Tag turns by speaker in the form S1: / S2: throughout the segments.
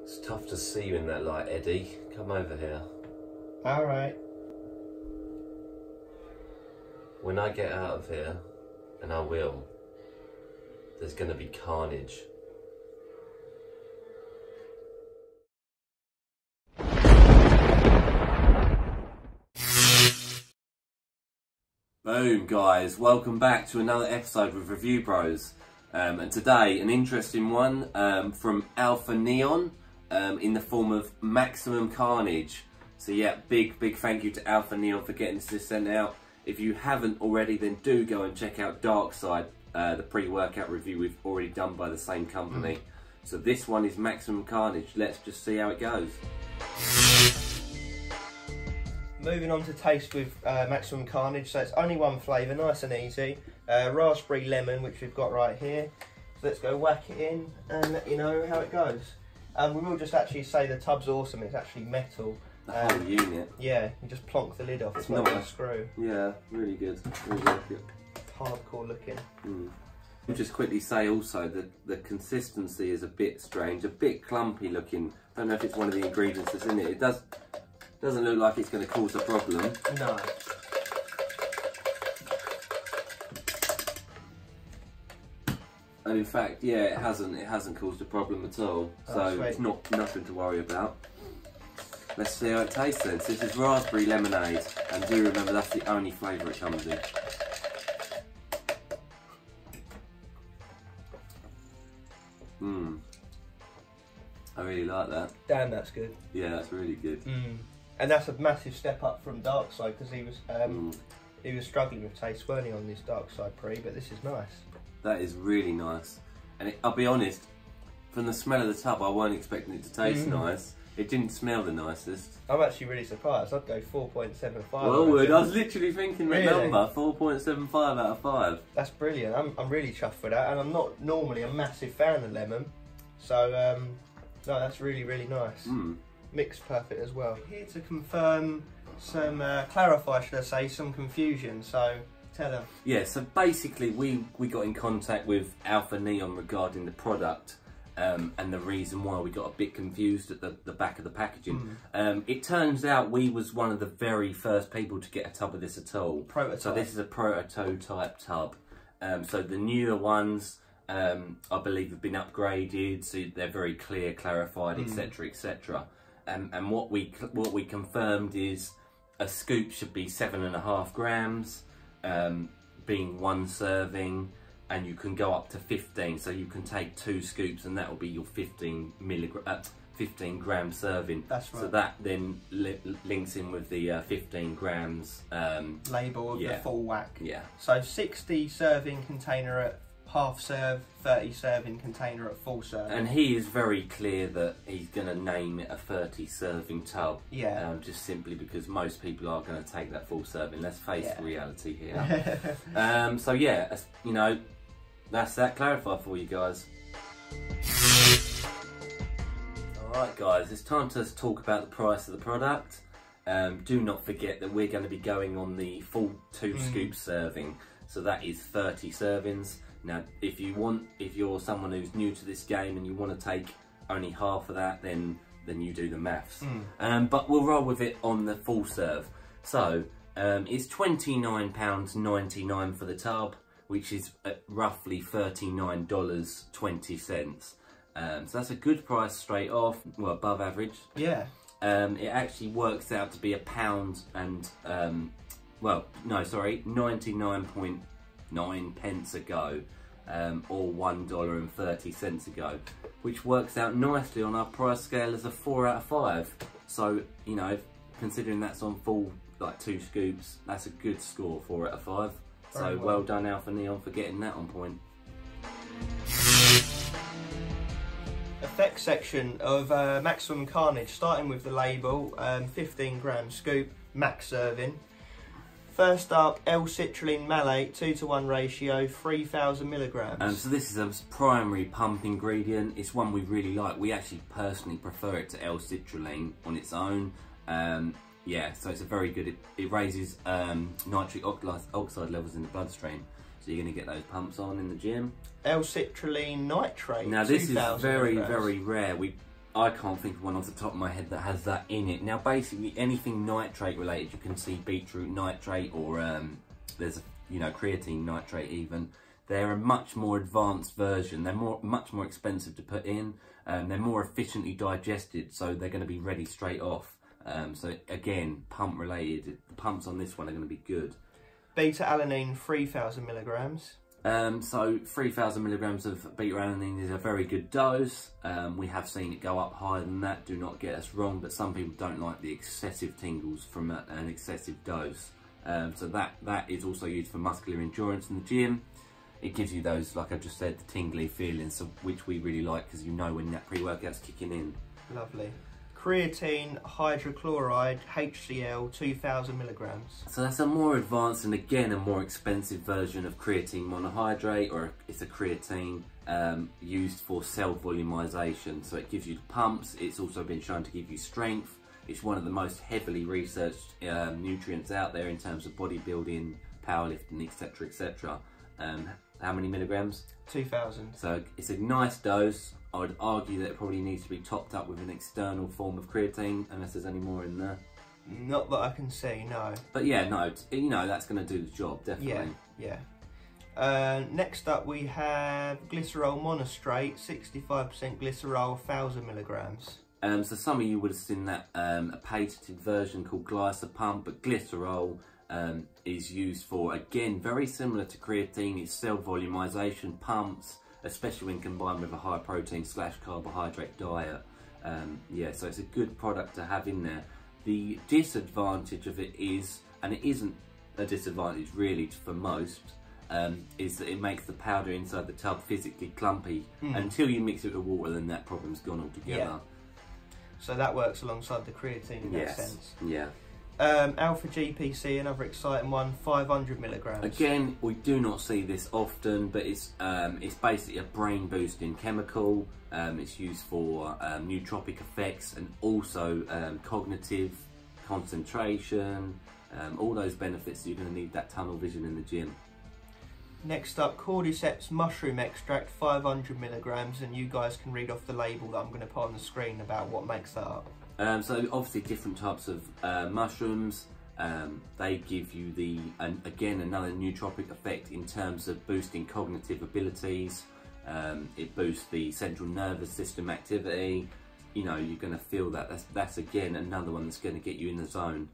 S1: It's tough to see you in that light, Eddie. Come over here.
S2: Alright.
S1: When I get out of here, and I will, there's going to be carnage. Boom, guys, welcome back to another episode with Review Bros. And today, an interesting one from Alpha Neon in the form of Maximum Carnage. So yeah, big thank you to Alpha Neon for getting this sent out. If you haven't already, then do go and check out Dark Side, the pre-workout review we've already done by the same company. So this one is Maximum Carnage. Let's just see how it goes.
S2: Moving on to taste with Maximum Carnage, so it's only one flavour, nice and easy. Raspberry lemon, which we've got right here. So let's go whack it in and let you know how it goes. We will just actually say the tub's awesome, it's actually metal.
S1: The whole unit.
S2: Yeah, you just plonk the lid off, it's not a screw.
S1: Yeah, really good. Really like it.
S2: Hardcore looking.
S1: I'll just quickly say also that the consistency is a bit strange, a bit clumpy looking. I don't know if it's one of the ingredients that's in it. It doesn't look like it's going to cause a problem.
S2: No.
S1: And in fact, yeah, it hasn't caused a problem at all. So it's nothing to worry about. Let's see how it tastes then. So this is raspberry lemonade, and do remember that's the only flavour it comes in. I really like that.
S2: Damn, that's good.
S1: Yeah, that's really good.
S2: And that's a massive step up from Dark Side, because he was struggling with taste, weren't he, on this Dark Side pre, but this is nice.
S1: That is really nice. And I'll be honest, from the smell of the tub, I weren't expecting it to taste nice. It didn't smell the nicest.
S2: I'm actually really surprised. I'd go 4.75.
S1: Well, I was literally thinking the number, 4.75 out of 5.
S2: That's brilliant. I'm really chuffed with that, and I'm not normally a massive fan of lemon. So, no, that's really, really nice. Mixed perfect as well. Here to confirm some, clarify, should I say, some confusion. So, tell them. Yeah,
S1: so basically we got in contact with Alpha Neon regarding the product. And the reason why we got a bit confused at the back of the packaging. It turns out we was one of the very first people to get a tub of this at all.
S2: Prototype.
S1: So this is a prototype tub. So the newer ones, I believe, have been upgraded, so they're very clear, clarified, etc., etc. And what we confirmed is a scoop should be 7.5 grams, being one serving. And you can go up to 15, so you can take 2 scoops, and that will be your 15 gram serving.
S2: That's right.
S1: So that then links in with the 15 grams
S2: label of the full whack.
S1: Yeah.
S2: So 60 serving container at half serve, 30 serving container at full serve.
S1: And he is very clear that he's going to name it a 30 serving tub.
S2: Yeah.
S1: Just simply because most people are going to take that full serving. Let's face the reality here. So yeah, you know. That's that clarified for you guys. Alright guys, it's time to talk about the price of the product. Do not forget that we're going to be going on the full 2 scoop serving. So that is 30 servings. Now if you're someone who's new to this game and you want to take only half of that, then you do the maths. But we'll roll with it on the full serve. So it's £29.99 for the tub, which is roughly $39.20. So that's a good price straight off, well, above average.
S2: Yeah.
S1: It actually works out to be £1 and, 99.9 pence a go, or $1.30 a go, which works out nicely on our price scale as a 4 out of 5. So, you know, considering that's on full, like 2 scoops, that's a good score, 4 out of 5. So well done Alpha Neon for getting that on point.
S2: Effects section of Maximum Carnage, starting with the label, 15 gram scoop, max serving. First up, L-citrulline malate, 2:1 ratio, 3,000 milligrams. So
S1: this is a primary pump ingredient. It's one we really like. We actually personally prefer it to L-citrulline on its own. Yeah, so it's a very good, it raises nitric oxide levels in the bloodstream. So you're going to get those pumps on in the gym.
S2: L-citrulline nitrate.
S1: Now this is very, very rare. I can't think of one off the top of my head that has that in it. Now, basically, anything nitrate related, you can see beetroot nitrate, or there's a, you know, creatine nitrate even. They're a much more advanced version. They're much more expensive to put in. They're more efficiently digested, so they're going to be ready straight off. So again, pump related. The pumps on this one are going to be good.
S2: Beta alanine, 3,000 milligrams.
S1: So 3,000 milligrams of beta alanine is a very good dose. We have seen it go up higher than that. Do not get us wrong, but some people don't like the excessive tingles from an excessive dose. So that is also used for muscular endurance in the gym. It gives you those, like I just said, the tingly feelings, which we really like, because you know when that pre-workout's kicking in.
S2: Lovely. Creatine hydrochloride, HCl, 2,000 milligrams.
S1: So that's a more advanced and again a more expensive version of creatine monohydrate, or it's a creatine used for cell volumization. So it gives you the pumps. It's also been shown to give you strength. It's one of the most heavily researched nutrients out there in terms of bodybuilding, powerlifting, etc., etc. How many milligrams? 2,000. So it's a nice dose. I would argue that it probably needs to be topped up with an external form of creatine, unless there's any more in there.
S2: Not that I can see, no.
S1: But yeah, no, you know, that's going to do the job, definitely.
S2: Yeah. Next up we have glycerol monostrate, 65% glycerol, 1,000 milligrams.
S1: So some of you would have seen that a patented version called Glycopump, but glycerol is used for, again, very similar to creatine. It's cell volumization, pumps, especially when combined with a high protein / carbohydrate diet. Yeah, so it's a good product to have in there. The disadvantage of it is, and it isn't a disadvantage really for most, is that it makes the powder inside the tub physically clumpy. Until you mix it with water, then that problem's gone altogether.
S2: Yeah. So that works alongside the creatine in that sense.
S1: Yeah.
S2: Alpha GPC, another exciting one, 500 milligrams.
S1: Again, we do not see this often, but it's basically a brain boosting chemical. It's used for nootropic effects and also cognitive, concentration, all those benefits. You're going to need that tunnel vision in the gym.
S2: Next up, cordyceps mushroom extract, 500 milligrams, and you guys can read off the label that I'm going to put on the screen about what makes that up.
S1: So obviously different types of mushrooms, they give you again another nootropic effect in terms of boosting cognitive abilities. It boosts the central nervous system activity. You know, you're going to feel that. That's again another one that's going to get you in the zone.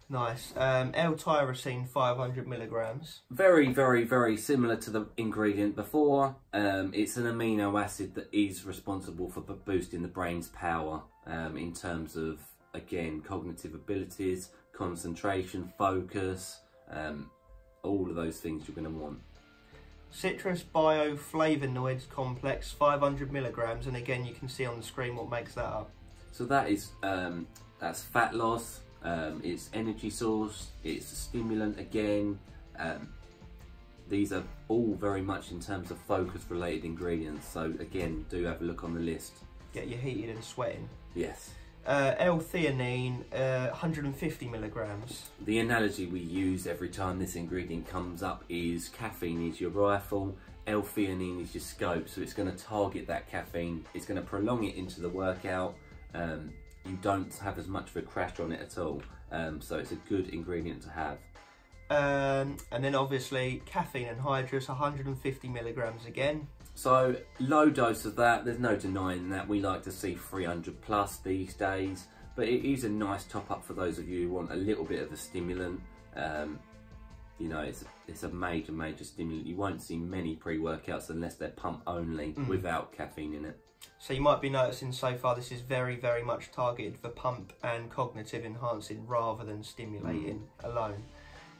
S2: Nice. L-tyrosine, 500 milligrams.
S1: Very, very, very similar to the ingredient before. It's an amino acid that is responsible for boosting the brain's power in terms of, again, cognitive abilities, concentration, focus, all of those things you're going to want.
S2: Citrus bioflavonoids complex, 500 milligrams, and again you can see on the screen what makes that up.
S1: So that is that's fat loss. It's energy source, it's a stimulant again. These are all very much in terms of focus related ingredients, so again, do have a look on the list.
S2: Get you heated and sweating.
S1: Yes.
S2: L-theanine, 150 milligrams.
S1: The analogy we use every time this ingredient comes up is caffeine is your rifle, L-theanine is your scope, so it's going to target that caffeine, it's going to prolong it into the workout. You don't have as much of a crash on it at all, so it's a good ingredient to have.
S2: And then obviously caffeine anhydrous, 150 milligrams again.
S1: So low dose of that, there's no denying that. We like to see 300 plus these days, but it is a nice top up for those of you who want a little bit of a stimulant. You know, it's a major stimulant. You won't see many pre-workouts unless they're pump only without caffeine in it.
S2: So you might be noticing so far this is very, very much targeted for pump and cognitive enhancing rather than stimulating alone.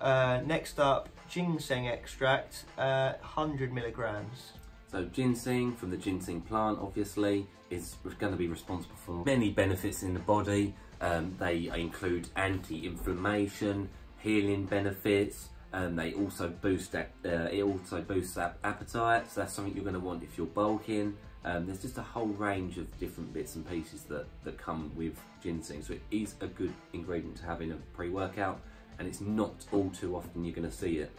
S2: Next up, ginseng extract, 100 milligrams.
S1: So ginseng, from the ginseng plant obviously, is going to be responsible for many benefits in the body. They include anti-inflammation, healing benefits, and they also boost appetite, so that's something you're going to want if you're bulking. There's just a whole range of different bits and pieces that come with ginseng, so it is a good ingredient to have in a pre-workout, and it's not all too often you're going to see it.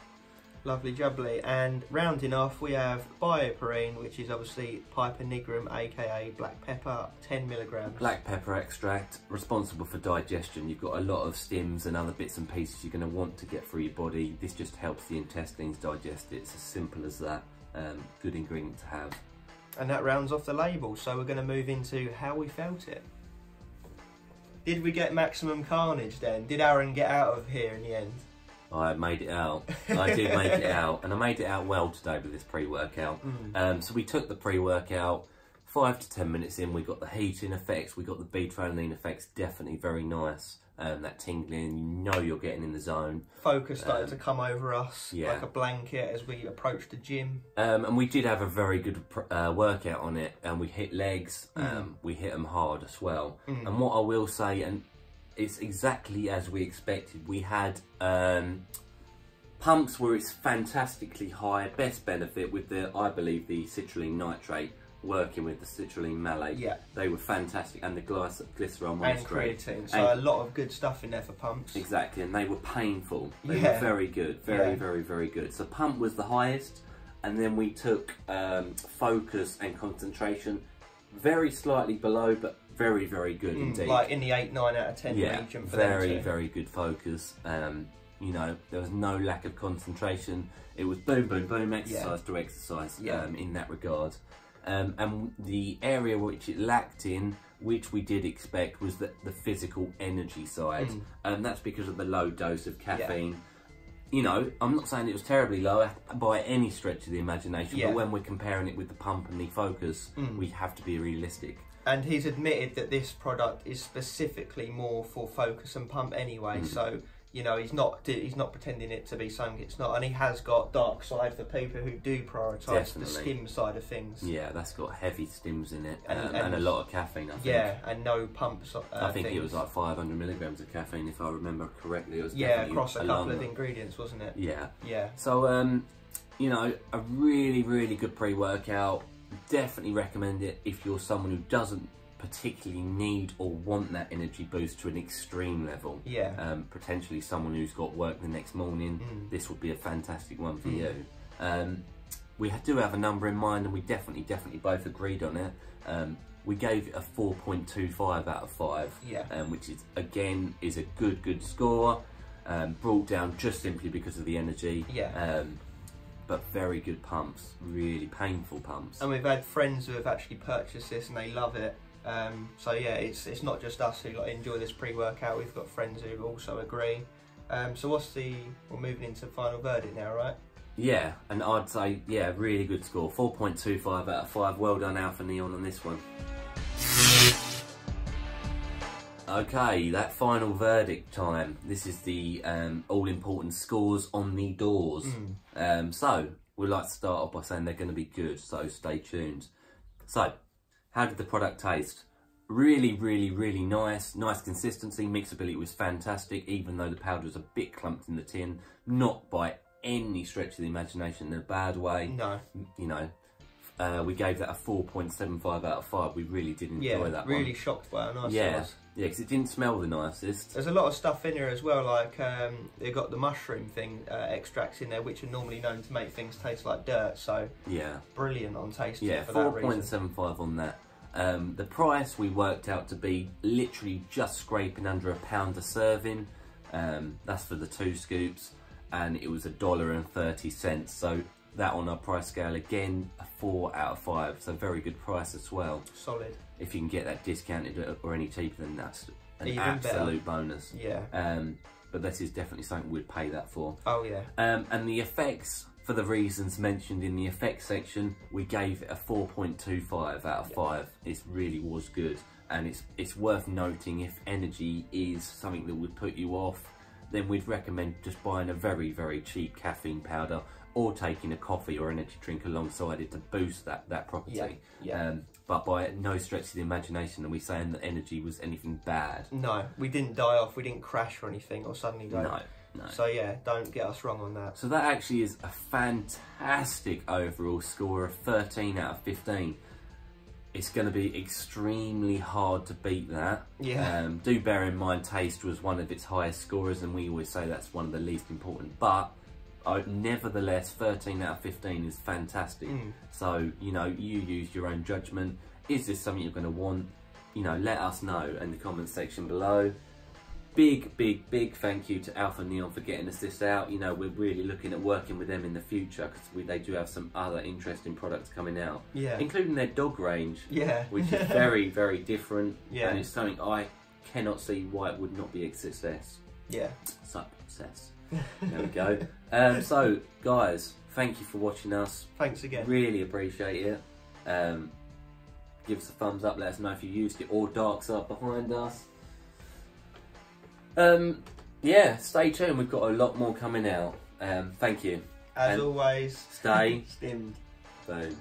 S2: Lovely jubbly. And rounding off, we have bioperine, which is obviously Piper nigrum, aka black pepper, 10 milligrams.
S1: Black pepper extract, responsible for digestion. You've got a lot of stims and other bits and pieces you're going to want to get through your body. This just helps the intestines digest it. It's as simple as that. Good ingredient to have.
S2: And that rounds off the label, so we're going to move into how we felt it. Did we get maximum carnage then? Did Aaron get out of here in the end?
S1: I made it out. I did make it out, and I made it out well today with this pre-workout. So we took the pre-workout, 5 to 10 minutes in, we got the heating effects, we got the beta-alanine effects, definitely very nice. That tingling, you know you're getting in the zone.
S2: Focus started to come over us
S1: yeah.
S2: like a blanket as we approached the gym.
S1: And we did have a very good workout on it, and we hit legs, we hit them hard as well. And what I will say, and it's exactly as we expected, we had pumps where it's fantastically high, best benefit with the, I believe, the citrulline nitrate, working with the citrulline malate.
S2: Yeah.
S1: They were fantastic, and the glycerol
S2: and
S1: monohydrate.
S2: creatine, so a lot of good stuff in there for pumps.
S1: Exactly, and they were painful. They were very good, very good. So pump was the highest, and then we took focus and concentration, very slightly below, but very good indeed.
S2: Like in the 8, 9 out of 10 region for them too. Very
S1: good focus. You know, there was no lack of concentration. It was boom, boom, boom, exercise to exercise in that regard. And the area which it lacked in, which we did expect, was the physical energy side. And that's because of the low dose of caffeine. You know, I'm not saying it was terribly low by any stretch of the imagination, but when we're comparing it with the pump and the focus, we have to be realistic.
S2: And he's admitted that this product is specifically more for focus and pump anyway, so you know, he's not pretending it to be something it's not, and he has got dark side for people who do prioritise the skim side of things. Yeah,
S1: that's got heavy stims in it, and a lot of caffeine, I think.
S2: Yeah, and no pumps.
S1: I think it was like 500 milligrams of caffeine, if I remember correctly. It was
S2: across a couple of ingredients, wasn't it?
S1: Yeah. So, you know, a really good pre-workout. Definitely recommend it if you're someone who doesn't particularly need or want that energy boost to an extreme level. Potentially someone who's got work the next morning, this would be a fantastic one for you. We do have a number in mind, and we definitely both agreed on it. We gave it a 4.25 out of 5, which is again is a good score, brought down just simply because of the energy. But very good pumps, really painful pumps.
S2: And we've had friends who have actually purchased this and they love it. So yeah, it's not just us who enjoy this pre-workout, we've got friends who also agree. So we're moving into final verdict now, right?
S1: Yeah, and I'd say, yeah, really good score. 4.25 out of 5. Well done, Alpha Neon, on this one. Okay, that final verdict time. This is the all-important scores on the doors. So, we'd like to start off by saying they're going to be good, so stay tuned. So, how did the product taste? Really nice. Nice consistency. Mixability was fantastic, even though the powder was a bit clumped in the tin. Not by any stretch of the imagination in a bad way. No. You know, we gave that a 4.75 out of 5. We really did enjoy that one.
S2: Really shocked by how nice it was.
S1: Yeah, because it didn't smell the nicest.
S2: There's a lot of stuff in here as well, like they've got the mushroom thing extracts in there, which are normally known to make things taste like dirt. So brilliant on taste.
S1: Yeah, 4.75 on that. The price we worked out to be literally just scraping under £1 a serving. That's for the 2 scoops, and it was $1.30. So that on our price scale, again, a 4 out of 5. So very good price as well. Solid. If you can get that discounted or any cheaper, then that's an even absolute bonus. Yeah. But this is definitely something we'd pay that for. Oh yeah. And the effects, for the reasons mentioned in the effects section, we gave it a 4.25 out of 5. It really was good, and it's worth noting, if energy is something that would put you off, then we'd recommend just buying a very cheap caffeine powder, or taking a coffee or energy drink alongside it to boost that property. But by no stretch of the imagination are we saying that energy was anything bad. No, we didn't die off, we didn't crash or anything, or suddenly go. No. So yeah, don't get us wrong on that. So that actually is a fantastic overall score of 13 out of 15. It's going to be extremely hard to beat that. Yeah. Do bear in mind, taste was one of its highest scorers, and we always say that's one of the least important. But nevertheless, 13 out of 15 is fantastic. So, you know, you use your own judgment. Is this something you're going to want? You know, let us know in the comment section below. Big thank you to Alpha Neon for getting us this out. You know, we're really looking at working with them in the future, because they do have some other interesting products coming out. Yeah. Including their dog range. Yeah. Which is very different. Yeah. And it's something I cannot see why it would not be a success. Yeah. Success. There we go. So, guys, thank you for watching us.
S2: Thanks again.
S1: Really appreciate it. Give us a thumbs up. Let us know if you used it. Or dark side behind us. Yeah, stay tuned. We've got a lot more coming out. Thank you.
S2: As always,
S1: stay
S2: stimmed.
S1: Boom.